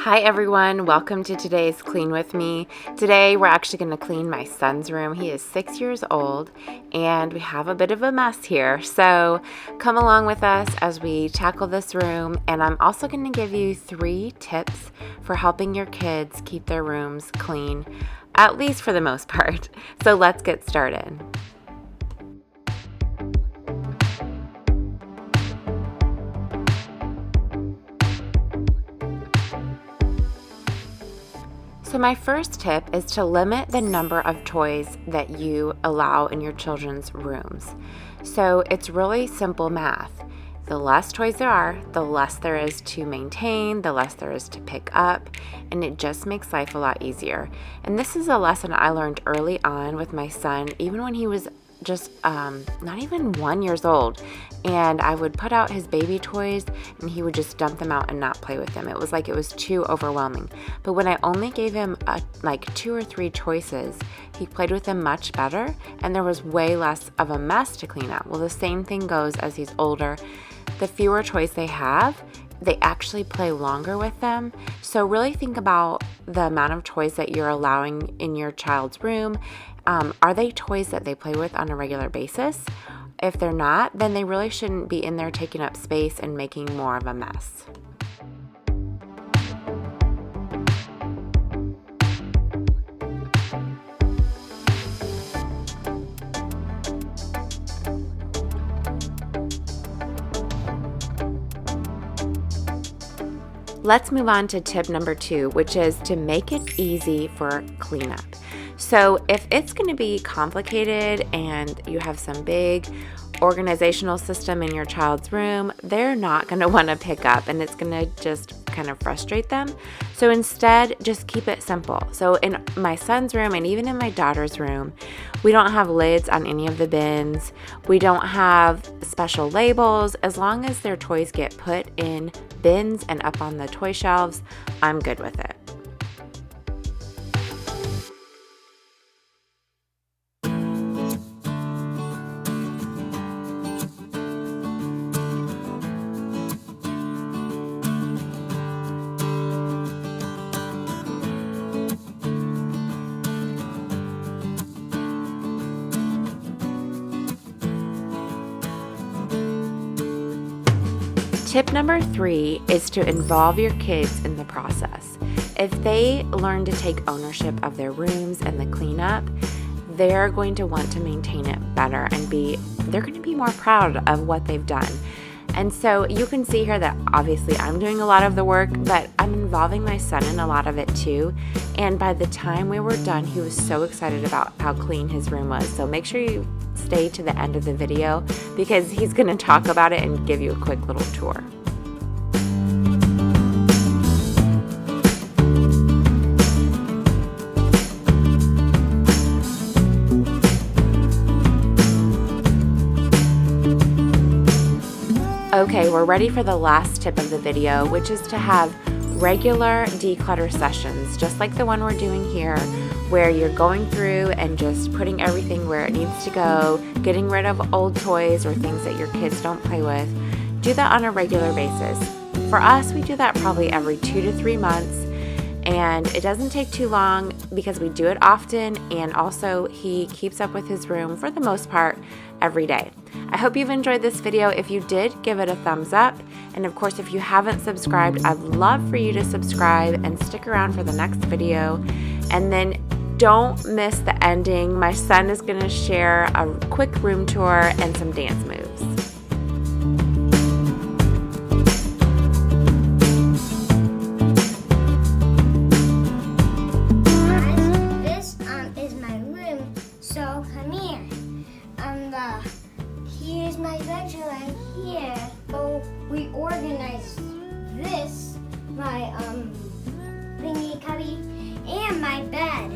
Hi everyone, welcome to today's Clean With Me. Today we're actually going to clean my son's room. He is 6 years old and we have a bit of a mess here. So come along with us as we tackle this room, and I'm also going to give you 3 tips for helping your kids keep their rooms clean, at least for the most part. So let's get started. So my first tip is to limit the number of toys that you allow in your children's rooms. So it's really simple math. The less toys there are, the less there is to maintain, the less there is to pick up, and it just makes life a lot easier. And this is a lesson I learned early on with my son, even when he was just not even 1 year old, and I would put out his baby toys and he would just dump them out and not play with them. It was like it was too overwhelming. But when I only gave him like 2 or 3 choices, he played with them much better and there was way less of a mess to clean up. Well, the same thing goes as he's older. The fewer toys they have, they actually play longer with them. So really think about the amount of toys that you're allowing in your child's room. Are they toys that they play with on a regular basis? If they're not, then they really shouldn't be in there taking up space and making more of a mess. Let's move on to tip number 2, which is to make it easy for cleanup. So if it's going to be complicated and you have some big organizational system in your child's room, they're not going to want to pick up and it's going to just kind of frustrate them. So instead, just keep it simple. So in my son's room and even in my daughter's room, we don't have lids on any of the bins. We don't have special labels. As long as their toys get put in bins and up on the toy shelves, I'm good with it. Tip number 3 is to involve your kids in the process. If they learn to take ownership of their rooms and the cleanup, they're going to want to maintain it better and they're going to be more proud of what they've done. And so you can see here that obviously I'm doing a lot of the work, but I'm involving my son in a lot of it too. And by the time we were done, he was so excited about how clean his room was. So make sure you stay to the end of the video because he's going to talk about it and give you a quick little tour. Okay, we're ready for the last tip of the video, which is to have regular declutter sessions, just like the one we're doing here, where you're going through and just putting everything where it needs to go, getting rid of old toys or things that your kids don't play with. Do that on a regular basis. For us, we do that probably every 2 to 3 months, and it doesn't take too long because we do it often, and also he keeps up with his room for the most part every day. I hope you've enjoyed this video. If you did, give it a thumbs up. And of course, if you haven't subscribed, I'd love for you to subscribe and stick around for the next video. And then don't miss the ending. My son is going to share a quick room tour and some dance moves. This is my room, so come here. Here's my bedroom right here. So we organized this, my thingy cubby, and my bed.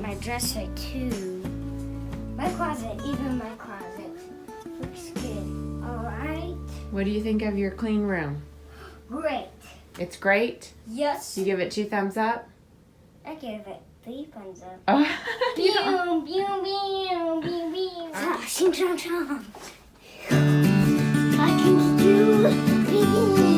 My dresser too. My closet, even my closet. Looks good. Alright. What do you think of your clean room? Great. It's great? Yes. You give it 2 thumbs up? I give it 3 thumbs up. Oh, Boom, boom, boom, boom, boom. Sing, song, song. I can do